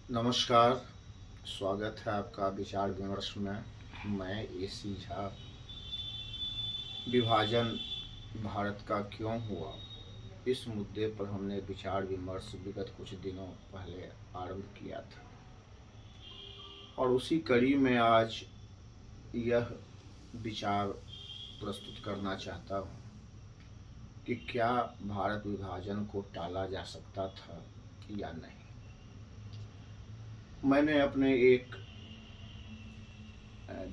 नमस्कार। स्वागत है आपका विचार विमर्श में। मैं एसी झा। विभाजन भारत का क्यों हुआ, इस मुद्दे पर हमने विचार विमर्श विगत कुछ दिनों पहले आरंभ किया था और उसी कड़ी में आज यह विचार प्रस्तुत करना चाहता हूँ कि क्या भारत विभाजन को टाला जा सकता था या नहीं। मैंने अपने एक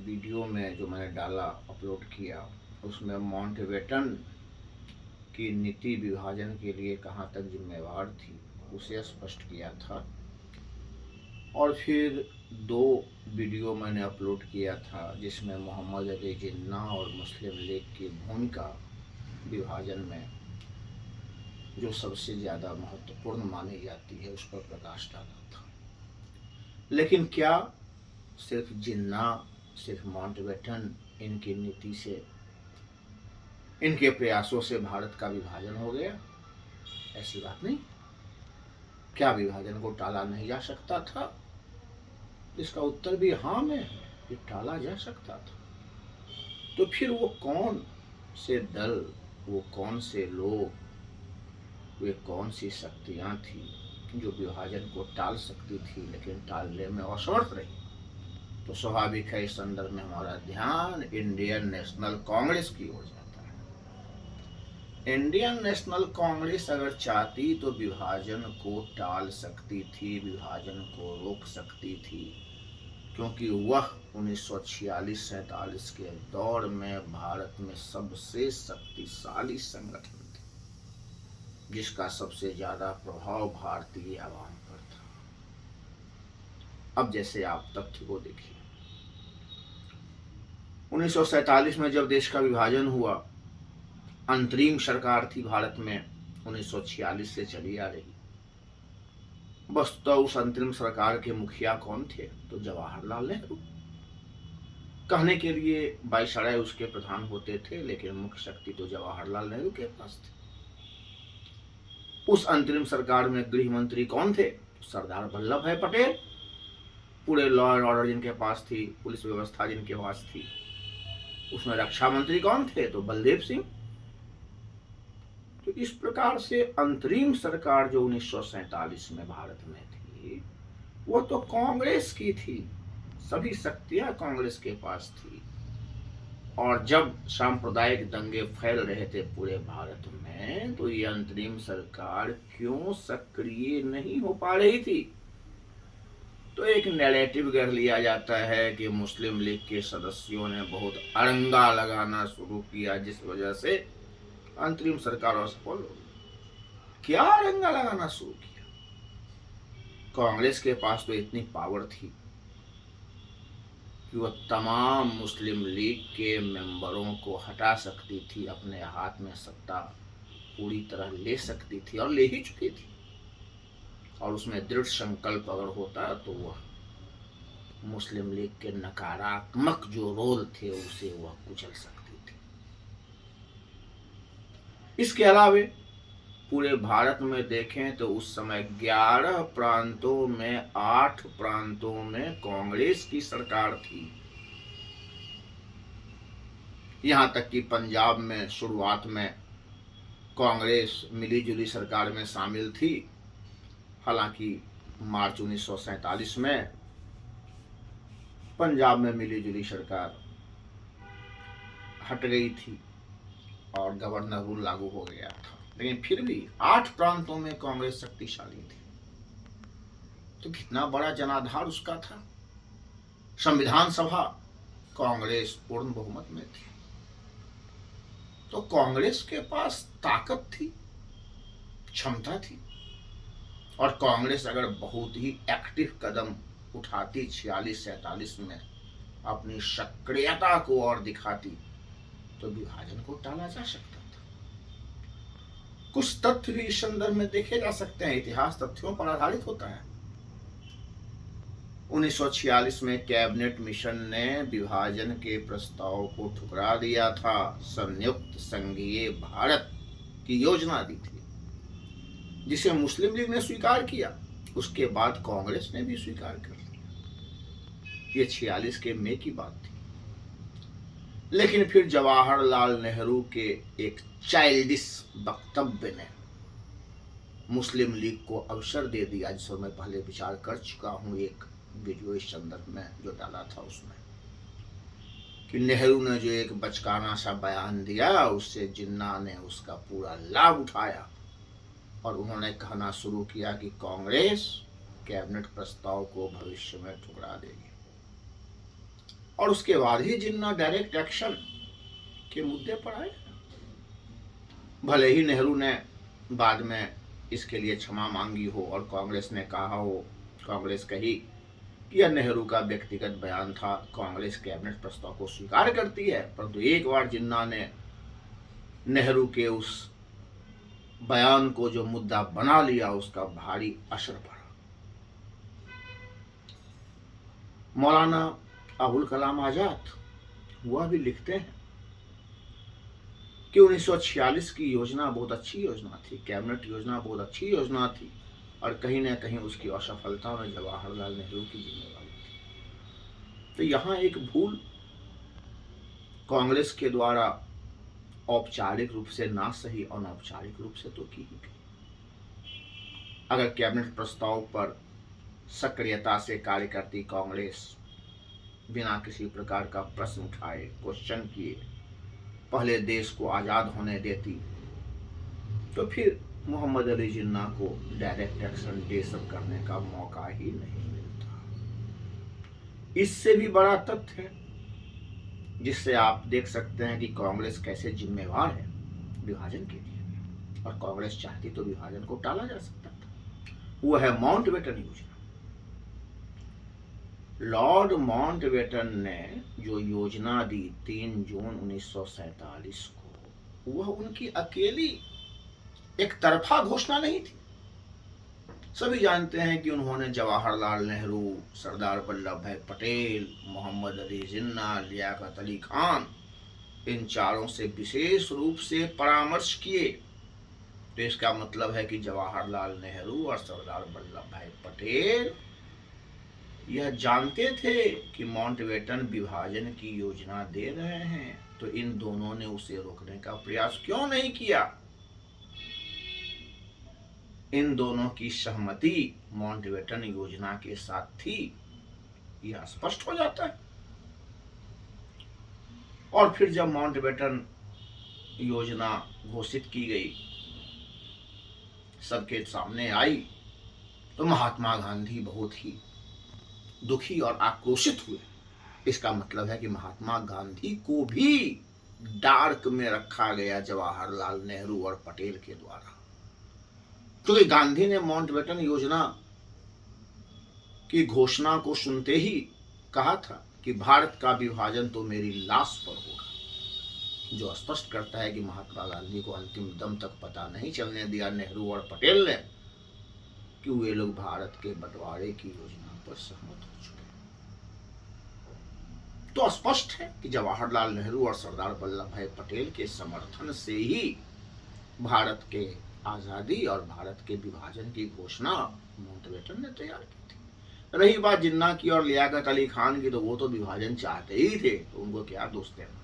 वीडियो में जो मैंने डाला, अपलोड किया, उसमें माउंटबेटन की नीति विभाजन के लिए कहाँ तक जिम्मेवार थी उसे स्पष्ट किया था। और फिर दो वीडियो मैंने अपलोड किया था जिसमें मोहम्मद अली जिन्ना और मुस्लिम लीग की भूमिका विभाजन में जो सबसे ज़्यादा महत्वपूर्ण मानी जाती है उस पर प्रकाश डाला था। लेकिन क्या सिर्फ जिन्ना, सिर्फ माउंटबेटन, इनकी नीति से, इनके प्रयासों से भारत का विभाजन हो गया? ऐसी बात नहीं। क्या विभाजन को टाला नहीं जा सकता था? इसका उत्तर भी हाँ में है कि टाला जा सकता था। तो फिर वो कौन से दल, वो कौन से लोग, वे कौन सी शक्तियां थी जो विभाजन को टाल सकती थी लेकिन टालने में असमर्थ रही? तो स्वाभाविक है इस संदर्भ में हमारा ध्यान इंडियन नेशनल कांग्रेस की ओर जाता है। इंडियन नेशनल कांग्रेस अगर चाहती तो विभाजन को टाल सकती थी, विभाजन को रोक सकती थी, क्योंकि वह 1946-47 के दौर में भारत में सबसे शक्तिशाली संगठन था जिसका सबसे ज्यादा प्रभाव भारतीय आवाम पर था। अब जैसे आप तथ्य को देखिए, 1947 में जब देश का विभाजन हुआ, अंतरिम सरकार थी भारत में 1946 से चली आ रही। वस्तुतः उस अंतरिम सरकार के मुखिया कौन थे? तो जवाहरलाल नेहरू। कहने के लिए वायसराय उसके प्रधान होते थे, लेकिन मुख्य शक्ति तो जवाहरलाल नेहरू के पास थी। उस अंतरिम सरकार में गृह मंत्री कौन थे? सरदार वल्लभ भाई पटेल। पूरे लॉ एंड ऑर्डर जिनके पास थी, पुलिस व्यवस्था जिनके पास थी। उसमें रक्षा मंत्री कौन थे? तो बलदेव सिंह। तो इस प्रकार से अंतरिम सरकार जो 1947 में भारत में थी वो तो कांग्रेस की थी, सभी शक्तियां कांग्रेस के पास थी। और जब सांप्रदायिक दंगे फैल रहे थे पूरे भारत में, तो ये अंतरिम सरकार क्यों सक्रिय नहीं हो पा रही थी? तो एक नैरेटिव गढ़ लिया जाता है कि मुस्लिम लीग के सदस्यों ने बहुत अड़ंगा लगाना शुरू किया जिस वजह से अंतरिम सरकार असफल हो गई। क्या अड़ंगा लगाना शुरू किया? कांग्रेस के पास तो इतनी पावर थी कि वह तमाम मुस्लिम लीग के मेंबरों को हटा सकती थी, अपने हाथ में सत्ता पूरी तरह ले सकती थी और ले ही चुकी थी। और उसमें दृढ़ संकल्प अगर होता तो वह मुस्लिम लीग के नकारात्मक जो रोल थे उसे वह कुचल सकती थी। इसके अलावा पूरे भारत में देखें तो उस समय 11 प्रांतों में 8 प्रांतों में कांग्रेस की सरकार थी। यहां तक कि पंजाब में शुरुआत में कांग्रेस मिलीजुली सरकार में शामिल थी। हालांकि मार्च 1947 में पंजाब में मिलीजुली सरकार हट गई थी और गवर्नर रूल लागू हो गया था, लेकिन फिर भी 8 प्रांतों में कांग्रेस शक्तिशाली थी। तो कितना बड़ा जनाधार उसका था। संविधान सभा कांग्रेस पूर्ण बहुमत में थी। तो कांग्रेस के पास ताकत थी, क्षमता थी। और कांग्रेस अगर बहुत ही एक्टिव कदम उठाती 46-47 में, अपनी सक्रियता को और दिखाती, तो विभाजन को टाला जा सकता था। कुछ तथ्य भी इस संदर्भ में देखे जा सकते हैं। इतिहास तथ्यों पर आधारित होता है। 1946 में कैबिनेट मिशन ने विभाजन के प्रस्ताव को ठुकरा दिया था। संयुक्त संघीय भारत की योजना दी थी जिसे मुस्लिम लीग ने स्वीकार किया। उसके बाद कांग्रेस ने भी स्वीकार कर लिया। ये 46 के मई की बात थी। लेकिन फिर जवाहरलाल नेहरू के एक चाइल्डिश वक्तव्य ने मुस्लिम लीग को अवसर दे दिया, जिसमें मैं पहले विचार कर चुका हूं एक वीडियो इस संदर्भ में जो डाला था उसमें, कि नेहरू ने जो एक बचकाना सा बयान दिया उससे जिन्ना ने उसका पूरा लाभ उठाया और उन्होंने कहना शुरू किया कि कांग्रेस कैबिनेट प्रस्ताव को भविष्य में ठुकरा देगी। और उसके बाद ही जिन्ना डायरेक्ट एक्शन के मुद्दे पर आए। भले ही नेहरू ने बाद में इसके लिए क्षमा मांगी हो और कांग्रेस ने कहा हो, कांग्रेस कही कि यह नेहरू का व्यक्तिगत बयान था, कांग्रेस कैबिनेट प्रस्ताव को स्वीकार करती है, परंतु एक बार जिन्ना ने नेहरू के उस बयान को जो मुद्दा बना लिया उसका भारी असर पड़ा। मौलाना अबुल कलाम आजाद वह भी लिखते हैं कि 1946 की योजना बहुत अच्छी योजना थी, कैबिनेट योजना बहुत अच्छी योजना थी और कहीं ना कहीं उसकी असफलता में जवाहरलाल नेहरू की जिम्मेवारी थी। तो यहाँ एक भूल कांग्रेस के द्वारा औपचारिक रूप से ना सही अनौपचारिक रूप से तो की ही गई। अगर कैबिनेट प्रस्ताव पर सक्रियता से कार्य करती कांग्रेस, बिना किसी प्रकार का प्रश्न उठाए, क्वेश्चन किए, पहले देश को आजाद होने देती, तो फिर मोहम्मद अली जिन्ना को डायरेक्ट एक्शन ये सब करने का मौका ही नहीं मिलता। इससे भी बड़ा तथ्य है जिससे आप देख सकते हैं कि कांग्रेस कैसे जिम्मेवार है विभाजन के लिए, और कांग्रेस चाहती तो विभाजन को टाला जा सकता था। वो है माउंटबेटन योजना। लॉर्ड माउंटबेटन ने जो योजना दी 3 जून 1947 को, वह उनकी अकेली एक तरफा घोषणा नहीं थी। सभी जानते हैं कि उन्होंने जवाहरलाल नेहरू, सरदार वल्लभ भाई पटेल, मोहम्मद अली जिन्ना, लियाकत अली खान, इन चारों से विशेष रूप से परामर्श किए। तो इसका मतलब है कि जवाहरलाल नेहरू और सरदार वल्लभ भाई पटेल यह जानते थे कि माउंटबेटन विभाजन की योजना दे रहे हैं, तो इन दोनों ने उसे रोकने का प्रयास क्यों नहीं किया। इन दोनों की सहमति माउंटबेटन योजना के साथ थी, यह स्पष्ट हो जाता है। और फिर जब माउंटबेटन योजना घोषित की गई, सबके सामने आई, तो महात्मा गांधी बहुत ही दुखी और आक्रोशित हुए। इसका मतलब है कि महात्मा गांधी को भी डार्क में रखा गया जवाहरलाल नेहरू और पटेल के द्वारा, क्योंकि गांधी ने माउंटबेटन योजना की घोषणा को सुनते ही कहा था कि भारत का विभाजन तो मेरी लाश पर होगा, जो स्पष्ट करता है कि महात्मा गांधी को अंतिम दम तक पता नहीं चलने दिया नेहरू और पटेल ने कि वे लोग भारत के बंटवारे की योजना पर सहमत हो चुके। तो स्पष्ट है कि जवाहरलाल नेहरू और सरदार वल्लभ भाई पटेल के समर्थन से ही भारत के आजादी और भारत के विभाजन की घोषणा माउंटबेटन ने तैयार की थी। रही बात जिन्ना की और लियाकत अली खान की, तो वो तो विभाजन चाहते ही थे, तो उनको क्या दोष देना।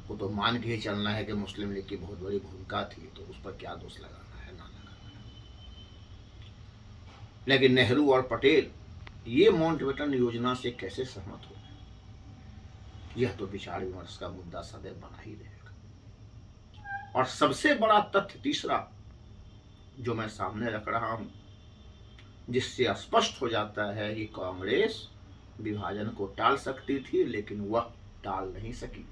वो तो मान के ही चलना है कि मुस्लिम लीग की बहुत बड़ी भूमिका थी, तो उस पर क्या दोष लगाना है, ना लगाना है। लेकिन नेहरू और पटेल ये माउंटबेटन योजना से कैसे सहमत हो गए, यह तो विचार विमर्श का मुद्दा सदैव बना ही रहेगा। और सबसे बड़ा तथ्य तीसरा जो मैं सामने रख रहा हूं, जिससे स्पष्ट हो जाता है कि कांग्रेस विभाजन को टाल सकती थी, लेकिन वह टाल नहीं सकी,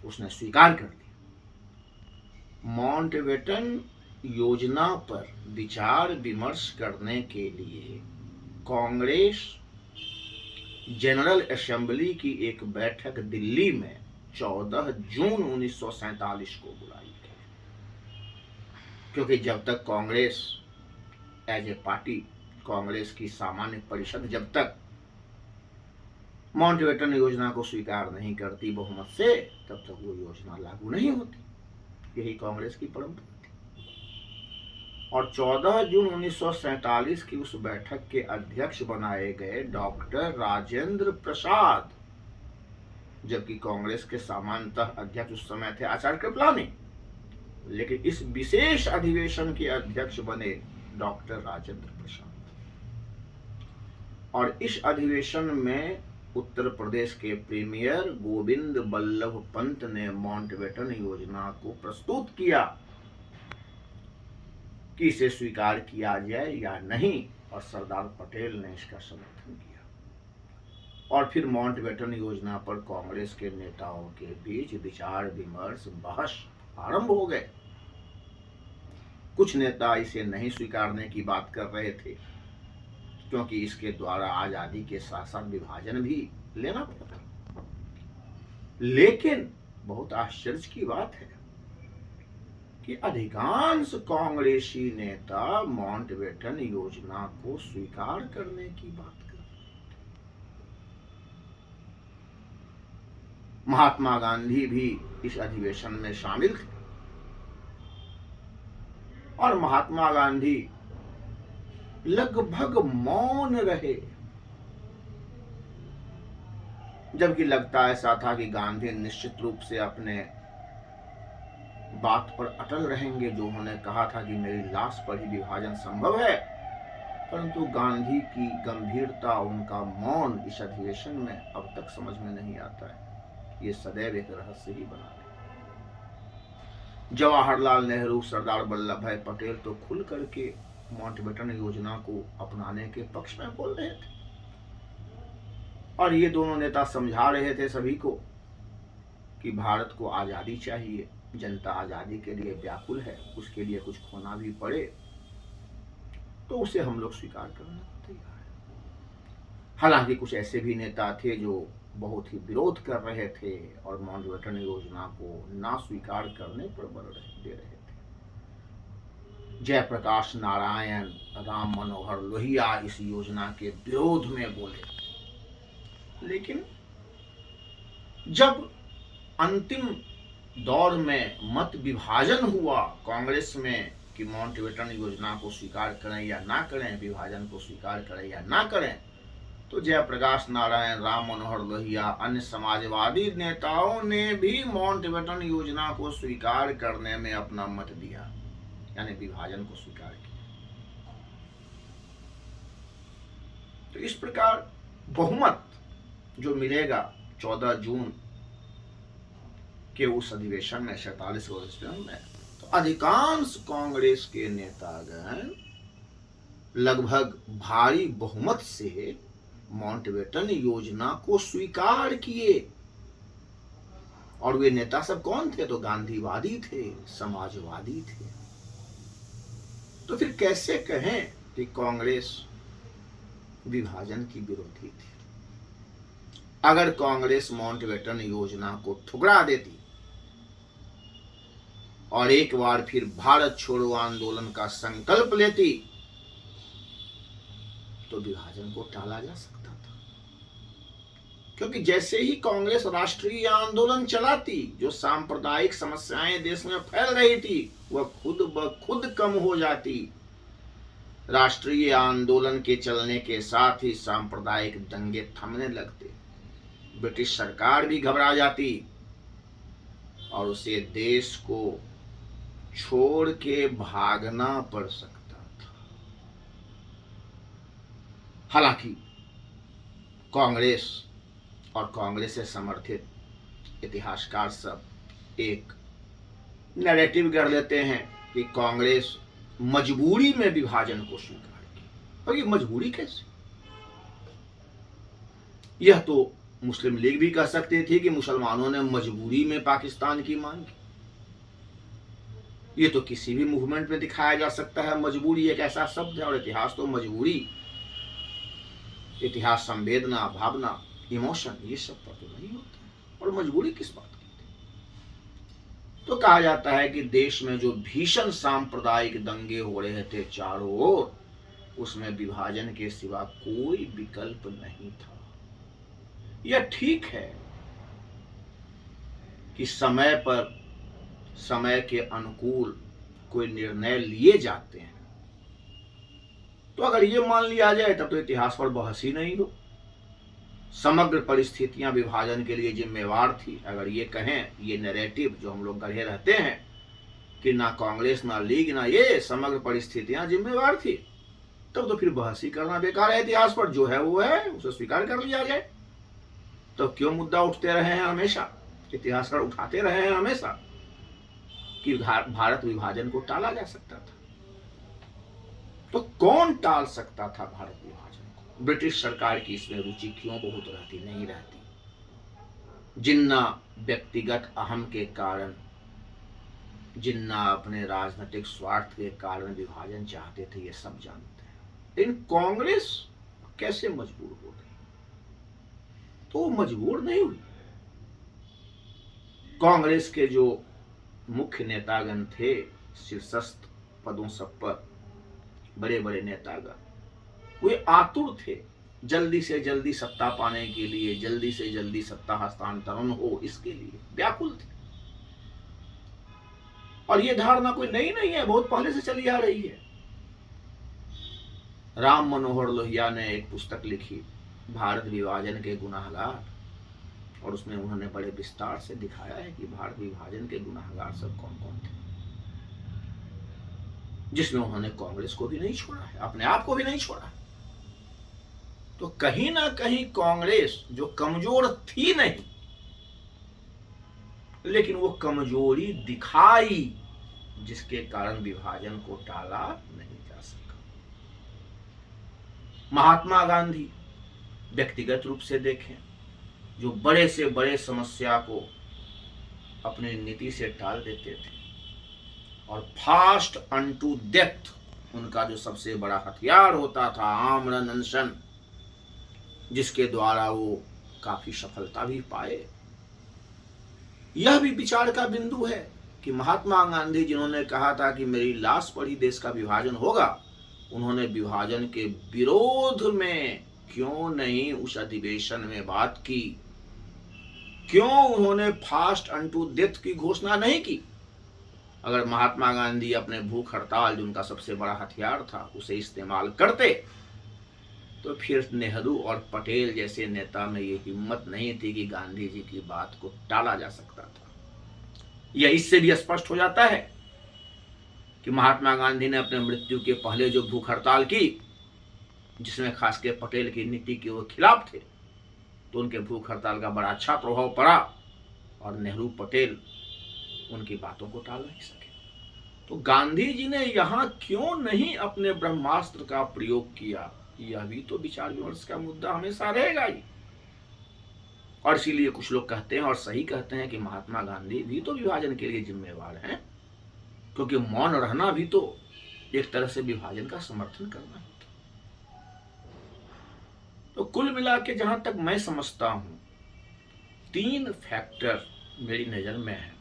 उसने स्वीकार कर दिया। माउंटबेटन योजना पर विचार विमर्श करने के लिए कांग्रेस जनरल असेंबली की एक बैठक दिल्ली में 14 जून 1947 को बुलाई गई, क्योंकि जब तक Congress as a party, Congress की सामान्य परिषद जब तक माउंटबेटन योजना को स्वीकार नहीं करती बहुमत से, तब तक वो योजना लागू नहीं होती। यही कांग्रेस की परंपरा थी। और 14 जून 1947 की उस बैठक के अध्यक्ष बनाए गए डॉक्टर राजेंद्र प्रसाद, जबकि कांग्रेस के सामान्यतः अध्यक्ष उस समय थे आचार्य कृपलानी, लेकिन इस विशेष अधिवेशन के अध्यक्ष बने डॉक्टर राजेंद्र प्रसाद। और इस अधिवेशन में उत्तर प्रदेश के प्रीमियर गोविंद बल्लभ पंत ने माउंटबेटन योजना को प्रस्तुत किया कि इसे स्वीकार किया जाए या नहीं, और सरदार पटेल ने इसका समर्थन किया। और फिर माउंटबेटन योजना पर कांग्रेस के नेताओं के बीच विचार विमर्श बहस आरंभ हो गए। कुछ नेता इसे नहीं स्वीकारने की बात कर रहे थे, क्योंकि इसके द्वारा आजादी के साथ साथ विभाजन भी लेना पड़ता। लेकिन बहुत आश्चर्य की बात है कि अधिकांश कांग्रेसी नेता माउंटबेटन योजना को स्वीकार करने की बात कर रहे थे। महात्मा गांधी भी इस अधिवेशन में शामिल थे, और महात्मा गांधी लगभग मौन रहे, जबकि लगता ऐसा था कि गांधी निश्चित रूप से अपने बात पर अटल रहेंगे, जो उन्होंने कहा था कि मेरी लाश पर ही विभाजन संभव है। परंतु गांधी की गंभीरता, उनका मौन इस अधिवेशन में अब तक समझ में नहीं आता है। ये सदैव एक रहस्य ही बना है। जवाहरलाल नेहरू, सरदार वल्लभ भाई पटेल तो खुल करके माउंटबेटन योजना को अपनाने के पक्ष में बोल रहे थे, और ये दोनों नेता समझा रहे थे सभी को कि भारत को आजादी चाहिए, जनता आजादी के लिए व्याकुल है, उसके लिए कुछ खोना भी पड़े तो उसे हम लोग स्वीकार करने को तैयार है। हालांकि कुछ ऐसे भी नेता थे जो बहुत ही विरोध कर रहे थे और माउंटबेटन योजना को ना स्वीकार करने पर बल दे रहे थे। जयप्रकाश नारायण, राम मनोहर लोहिया इस योजना के विरोध में बोले, लेकिन जब अंतिम दौर में मत विभाजन हुआ कांग्रेस में कि माउंटबेटन योजना को स्वीकार करें या ना करें, विभाजन को स्वीकार करें या ना करें, तो जयप्रकाश नारायण, राम मनोहर लोहिया, अन्य समाजवादी नेताओं ने भी माउंटबेटन योजना को स्वीकार करने में अपना मत दिया, यानी विभाजन को स्वीकार किया। तो इस प्रकार बहुमत जो मिलेगा 14 जून के उस अधिवेशन में, 47 अधिवेशन में, तो अधिकांश कांग्रेस के नेतागण लगभग भारी बहुमत से माउंटबेटन योजना को स्वीकार किए। और वे नेता सब कौन थे? तो गांधीवादी थे, समाजवादी थे। तो फिर कैसे कहें कि कांग्रेस विभाजन की विरोधी थी? अगर कांग्रेस माउंटबेटन योजना को ठुकरा देती और एक बार फिर भारत छोड़ो आंदोलन का संकल्प लेती, तो विभाजन को टाला जा सकता था। क्योंकि जैसे ही कांग्रेस राष्ट्रीय आंदोलन चलाती, जो सांप्रदायिक समस्याएं देश में फैल रही थी वह खुद ब खुद कम हो जाती। राष्ट्रीय आंदोलन के चलने के साथ ही सांप्रदायिक दंगे थमने लगते, ब्रिटिश सरकार भी घबरा जाती और उसे देश को छोड़ के भागना पड़ सकता था। हालांकि कांग्रेस और कांग्रेस से समर्थित इतिहासकार सब एक नैरेटिव कर लेते हैं कि कांग्रेस मजबूरी में विभाजन को स्वीकार की। और ये मजबूरी कैसे? यह तो मुस्लिम लीग भी कह सकते थे कि मुसलमानों ने मजबूरी में पाकिस्तान की मांग की। ये तो किसी भी मूवमेंट में दिखाया जा सकता है। मजबूरी एक ऐसा शब्द है, और इतिहास तो मजबूरी, इतिहास संवेदना, भावना, इमोशन, ये सब पर तो नहीं होता है। और मजबूरी किस बात की थी? तो कहा जाता है कि देश में जो भीषण सांप्रदायिक दंगे हो रहे थे चारों ओर, उसमें विभाजन के सिवा कोई विकल्प नहीं था। यह ठीक है कि समय पर, समय के अनुकूल कोई निर्णय लिए जाते हैं, तो अगर ये मान लिया जाए तब तो इतिहास पर बहस ही नहीं हो। समग्र परिस्थितियां विभाजन के लिए जिम्मेवार थी। अगर ये कहें, ये नैरेटिव जो हम लोग गढ़े रहते हैं कि ना कांग्रेस ना लीग ना ये, समग्र परिस्थितियां जिम्मेवार थी, तब तो फिर बहस ही करना बेकार है। इतिहास पर जो है वो है, उसे स्वीकार कर लिया जाए। तो क्यों मुद्दा उठते रहे हैं हमेशा, इतिहासकार उठाते रहे हैं हमेशा कि भारत विभाजन को टाला जा सकता था। तो कौन टाल सकता था भारत विभाजन को? ब्रिटिश सरकार की इसमें रुचि क्यों बहुत रहती? नहीं रहती। जिन्ना व्यक्तिगत अहम के कारण, जिन्ना अपने राजनीतिक स्वार्थ के कारण विभाजन चाहते थे, ये सब जानते हैं। लेकिन कांग्रेस कैसे मजबूर हो गई? तो वो मजबूर नहीं हुई। कांग्रेस के जो मुख्य नेतागण थे, शीर्षस्थ पदों सब पर बड़े बड़े नेतागण, वे आतुर थे जल्दी से जल्दी सत्ता पाने के लिए, जल्दी से जल्दी सत्ता हस्तांतरण हो, इसके लिए व्याकुल थे। और ये धारणा कोई नई नहीं है, बहुत पहले से चली आ रही है। राम मनोहर लोहिया ने एक पुस्तक लिखी, भारत विभाजन के गुनाहगार, और उसमें उन्होंने बड़े विस्तार से दिखाया है कि भारत विभाजन के गुनाहगार सब कौन कौन थे, जिसमें उन्होंने कांग्रेस को भी नहीं छोड़ा है, अपने आप को भी नहीं छोड़ा। तो कहीं ना कहीं कांग्रेस जो कमजोर थी नहीं, लेकिन वो कमजोरी दिखाई, जिसके कारण विभाजन को टाला नहीं जा सका। महात्मा गांधी व्यक्तिगत रूप से देखें, जो बड़े से बड़े समस्या को अपनी नीति से टाल देते थे, और फास्ट अनटू डेथ उनका जो सबसे बड़ा हथियार होता था, आमरण अनशन, जिसके द्वारा वो काफी सफलता भी पाए। यह भी विचार का बिंदु है कि महात्मा गांधी, जिन्होंने कहा था कि मेरी लाश पर ही देश का विभाजन होगा, उन्होंने विभाजन के विरोध में क्यों नहीं उस अधिवेशन में बात की? क्यों उन्होंने फास्ट अनटू डेथ की घोषणा नहीं की? अगर महात्मा गांधी अपने भूख हड़ताल, जो उनका सबसे बड़ा हथियार था, उसे इस्तेमाल करते, तो फिर नेहरू और पटेल जैसे नेता में ये हिम्मत नहीं थी कि गांधी जी की बात को टाला जा सकता था। यह इससे भी स्पष्ट हो जाता है कि महात्मा गांधी ने अपने मृत्यु के पहले जो भूख हड़ताल की, जिसमें खासकर पटेल की नीति के वो खिलाफ थे, तो उनके भूख हड़ताल का बड़ा अच्छा प्रभाव पड़ा, और नेहरू पटेल उनकी बातों को टाल नहीं सके। तो गांधी जी ने यहां क्यों नहीं अपने ब्रह्मास्त्र का प्रयोग किया, यह भी तो विचार विमर्श का मुद्दा हमेशा रहेगा ही। और इसीलिए कुछ लोग कहते हैं, और सही कहते हैं, कि महात्मा गांधी भी तो विभाजन के लिए जिम्मेवार हैं, क्योंकि मौन रहना भी तो एक तरह से विभाजन का समर्थन करना है। तो कुल मिला के जहां तक मैं समझता हूं, 3 फैक्टर मेरी नजर में है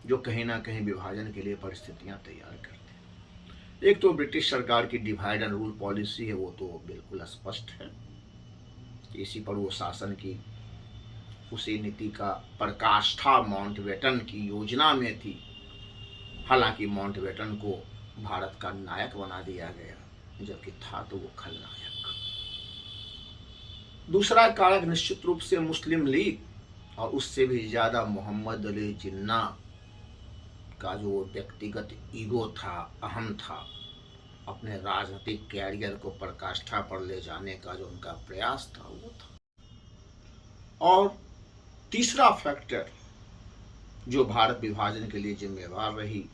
जो कहीं ना कहीं विभाजन के लिए परिस्थितियां तैयार करते हैं। एक तो ब्रिटिश सरकार की डिवाइड एंड रूल पॉलिसी है, वो तो बिल्कुल स्पष्ट है। इसी पर वो शासन की उसी नीति का पराकाष्ठा माउंटबेटन की योजना में थी। हालांकि माउंटबेटन को भारत का नायक बना दिया गया, जबकि था तो वो खलनायक। दूसरा कारक निश्चित रूप से मुस्लिम लीग, और उससे भी ज्यादा मोहम्मद अली जिन्ना का जो व्यक्तिगत ईगो था, अहम था, अपने राजनीतिक कैरियर को पराकाष्ठा पर ले जाने का जो उनका प्रयास था, वो था। और तीसरा फैक्टर जो भारत विभाजन के लिए जिम्मेवार रही,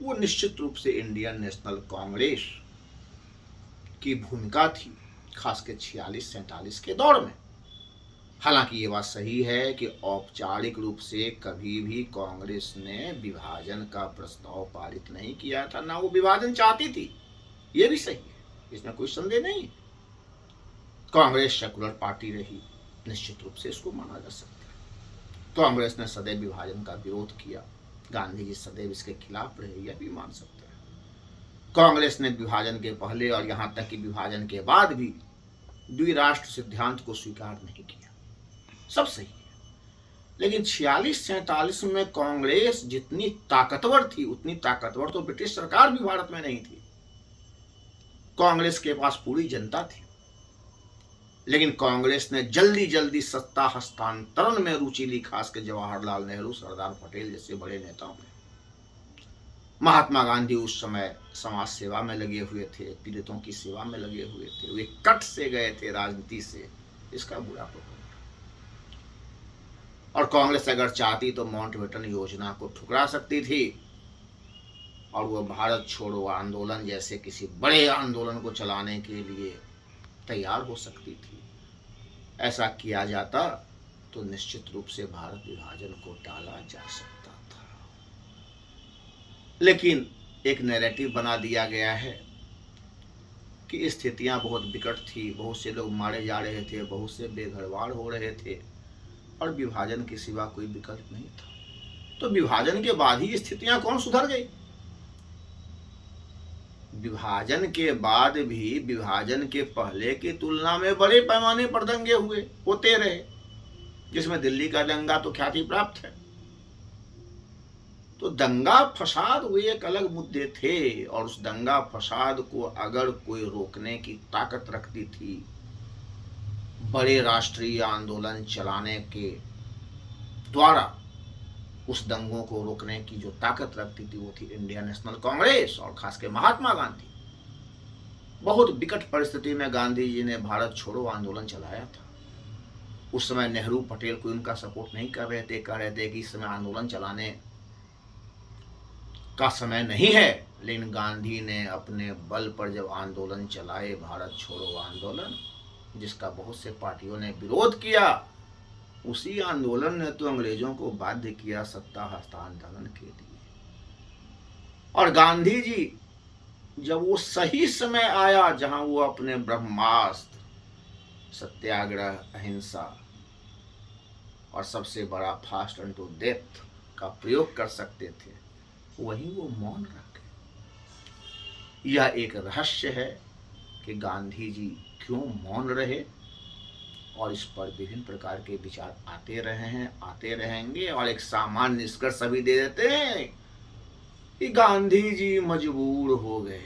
वो निश्चित रूप से इंडियन नेशनल कांग्रेस की भूमिका थी, खासकर 46-47 के दौर में। हालांकि ये बात सही है कि औपचारिक रूप से कभी भी कांग्रेस ने विभाजन का प्रस्ताव पारित नहीं किया था, ना वो विभाजन चाहती थी, ये भी सही है, इसमें कोई संदेह नहीं। कांग्रेस सेकुलर पार्टी रही, निश्चित रूप से इसको माना जा सकता है। कांग्रेस ने सदैव विभाजन का विरोध किया, गांधी जी सदैव इसके खिलाफ रहे, यह भी मान सकते हैं। कांग्रेस ने विभाजन के पहले और यहां तक कि विभाजन के बाद भी द्विराष्ट्र सिद्धांत को स्वीकार नहीं किया, सब सही है। लेकिन 46-47 में कांग्रेस जितनी ताकतवर थी, उतनी ताकतवर तो ब्रिटिश सरकार भी भारत में नहीं थी। कांग्रेस के पास पूरी जनता थी, लेकिन कांग्रेस ने जल्दी जल्दी सत्ता हस्तांतरण में रुचि ली, खासकर जवाहरलाल नेहरू, सरदार पटेल जैसे बड़े नेताओं ने। महात्मा गांधी उस समय समाज सेवा में लगे हुए थे, पीड़ितों की सेवा में लगे हुए थे, वे कट से गए थे राजनीति से, इसका बुरा प्रभाव। और कांग्रेस अगर चाहती तो माउंटबेटन योजना को ठुकरा सकती थी और वह भारत छोड़ो आंदोलन जैसे किसी बड़े आंदोलन को चलाने के लिए तैयार हो सकती थी। ऐसा किया जाता तो निश्चित रूप से भारत विभाजन को टाला जा सकता था, लेकिन एक नैरेटिव बना दिया गया है कि स्थितियां बहुत विकट थी, बहुत से लोग मारे जा रहे थे, बहुत से बेघरवाड़ हो रहे थे और विभाजन के सिवा कोई विकल्प नहीं था। तो विभाजन के बाद ही स्थितियां कौन सुधर गई? विभाजन के बाद भी विभाजन के पहले की तुलना में बड़े पैमाने पर दंगे होते रहे, जिसमें दिल्ली का दंगा तो ख्याति प्राप्त है। तो दंगा फसाद वे एक अलग मुद्दे थे, और उस दंगा फसाद को अगर कोई रोकने की ताकत रखती थी, बड़े राष्ट्रीय आंदोलन चलाने के द्वारा उस दंगों को रोकने की जो ताकत रखती थी, वो थी इंडियन नेशनल कांग्रेस और खासकर महात्मा गांधी। बहुत विकट परिस्थिति में गांधी जी ने भारत छोड़ो आंदोलन चलाया था। उस समय नेहरू पटेल को उनका सपोर्ट नहीं कर रहे थे, कह रहे थे कि इस समय आंदोलन चलाने का समय नहीं है, लेकिन गांधी ने अपने बल पर जब आंदोलन चलाए, भारत छोड़ो आंदोलन, जिसका बहुत से पार्टियों ने विरोध किया, उसी आंदोलन ने तो अंग्रेजों को बाध्य किया सत्ता हस्तांतरण के लिए। और गांधी जी जब वो सही समय आया जहां वो अपने ब्रह्मास्त्र सत्याग्रह, अहिंसा और सबसे बड़ा फास्ट अनटू डेथ का प्रयोग कर सकते थे, वहीं वो मौन रख गए। यह एक रहस्य है कि गांधी जी क्यों मौन रहे, और इस पर विभिन्न प्रकार के विचार आते रहे हैं, आते रहेंगे। और एक सामान्य निष्कर्ष सभी दे देते हैं कि गांधी जी मजबूर हो गए।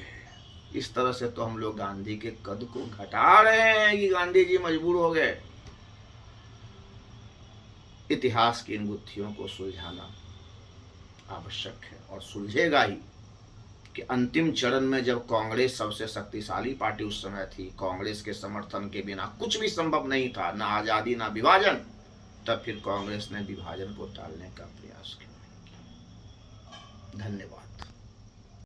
इस तरह से तो हम लोग गांधी के कद को घटा रहे हैं कि गांधी जी मजबूर हो गए। इतिहास की इन गुत्थियों को सुलझाना आवश्यक है, और सुलझेगा ही कि अंतिम चरण में जब कांग्रेस सबसे शक्तिशाली पार्टी उस समय थी, कांग्रेस के समर्थन के बिना कुछ भी संभव नहीं था, ना आजादी ना विभाजन, तब फिर कांग्रेस ने विभाजन को टालने का प्रयास किया। धन्यवाद।